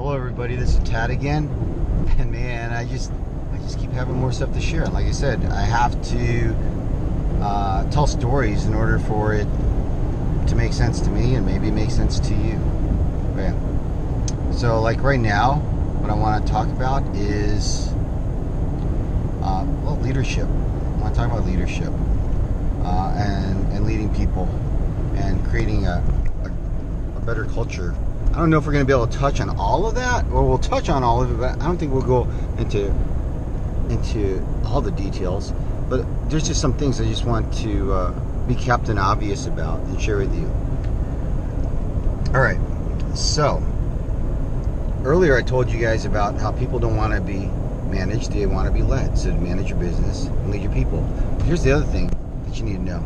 Hello everybody, this is Tad again, and man, I just keep having more stuff to share. Like I said, I have to tell stories in order for it to make sense to me and maybe make sense to you. Okay. So like right now, what I want to talk about is leadership. I want to talk about leadership and leading people and creating a better culture. I don't know if we're going to be able to touch on all of that, or we'll touch on all of it, but I don't think we'll go into all the details. But there's just some things I just want to be Captain Obvious about and share with you. All right, so earlier I told you guys about how people don't want to be managed, they want to be led. So to manage your business and lead your people. Here's the other thing that you need to know.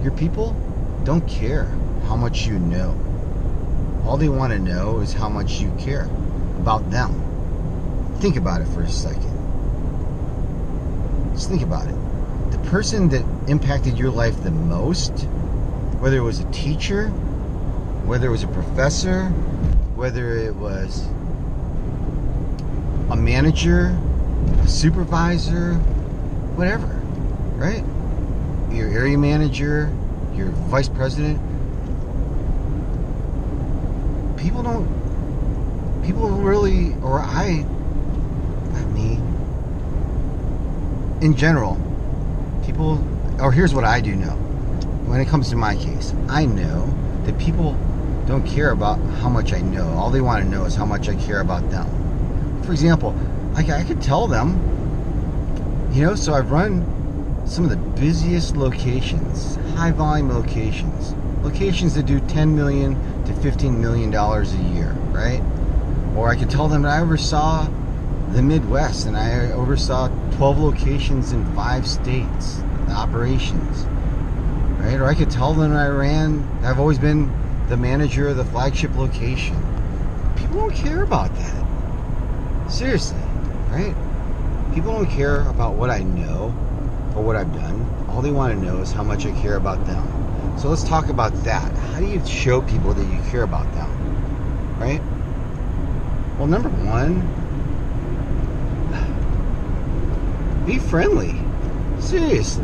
Your people don't care how much you know. All they want to know is how much you care about them. Think about it for a second. Just think about it. The person that impacted your life the most, whether it was a teacher, whether it was a professor, whether it was a manager, a supervisor, whatever, right? Your area manager, your vice president. People really, in general, here's what I do know. When it comes to my case, I know that people don't care about how much I know. All they want to know is how much I care about them. For example, I could tell them, so I've run some of the busiest locations, high volume locations that do $10 million to $15 million a year, right? Or I could tell them that I oversaw the Midwest and I oversaw 12 locations in 5 states, the operations, right? Or I could tell them I've always been the manager of the flagship location. People don't care about that. Seriously, right? People don't care about what I know or what I've done. All they want to know is how much I care about them. So let's talk about that. How do you show people that you care about them, right? Well, number one, be friendly. Seriously,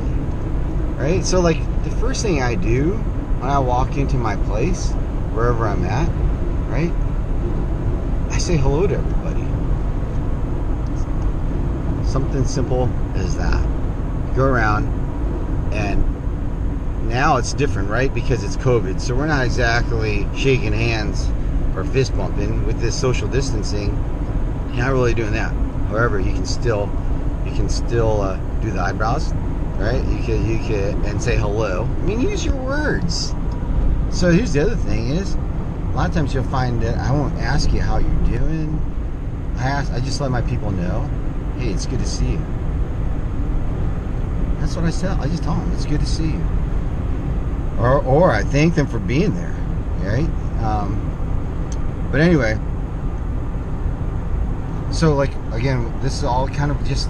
right? So like the first thing I do when I walk into my place, wherever I'm at, right? I say hello to everybody. Something simple as that. Go around, and now it's different, right? Because it's COVID, so we're not exactly shaking hands or fist bumping with this social distancing. You're not really doing that. However, you can still do the eyebrows, right? You can and say hello. I mean, use your words. So here's the other thing is, a lot of times you'll find that I won't ask you how you're doing. I just let my people know, hey, it's good to see you. That's what I said. I just tell them it's good to see you. Or I thank them for being there, right? But anyway, so like again, this is all kind of just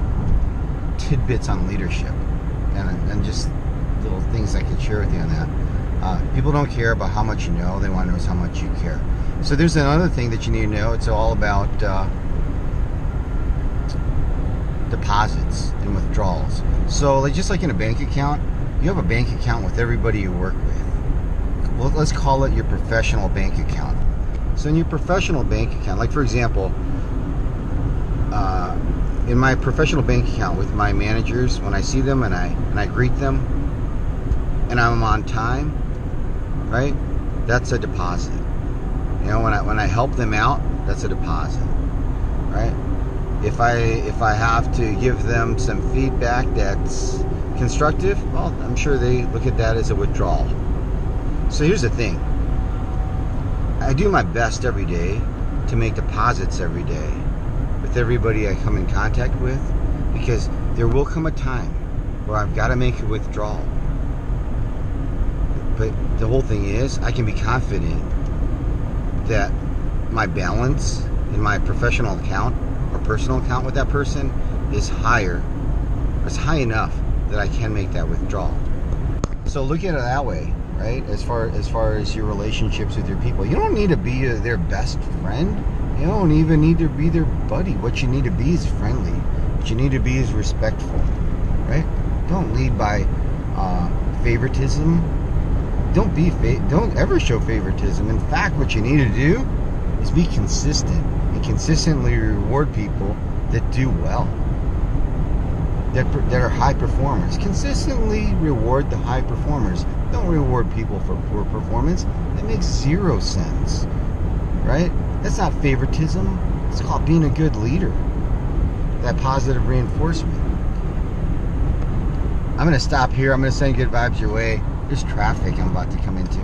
tidbits on leadership, and just little things I can share with you on that. People don't care about how much you know; they want to know is how much you care. So there's another thing that you need to know. It's all about deposits and withdrawals. So like just like in a bank account, you have a bank account with everybody you work with. Well, let's call it your professional bank account. So in your professional bank account, like for example, in my professional bank account with my managers, when I see them and I greet them and I'm on time, right? That's a deposit. When I help them out, that's a deposit, right? If I have to give them some feedback that's constructive, well, I'm sure they look at that as a withdrawal. So here's the thing. I do my best every day to make deposits every day with everybody I come in contact with, because there will come a time where I've got to make a withdrawal. But the whole thing is, I can be confident that my balance in my professional account or personal account with that person is higher, it's high enough that I can make that withdrawal. So look at it that way, right? As far as your relationships with your people, you don't need to be their best friend. You don't even need to be their buddy. What you need to be is friendly. What you need to be is respectful, right? Don't lead by favoritism. Don't ever show favoritism. In fact, what you need to do is be consistent and consistently reward people that do well, that are high performers. Consistently reward the high performers. Don't reward people for poor performance. That makes zero sense, right? That's not favoritism. It's called being a good leader. That positive reinforcement. I'm going to stop here. I'm going to send good vibes your way. There's traffic I'm about to come into.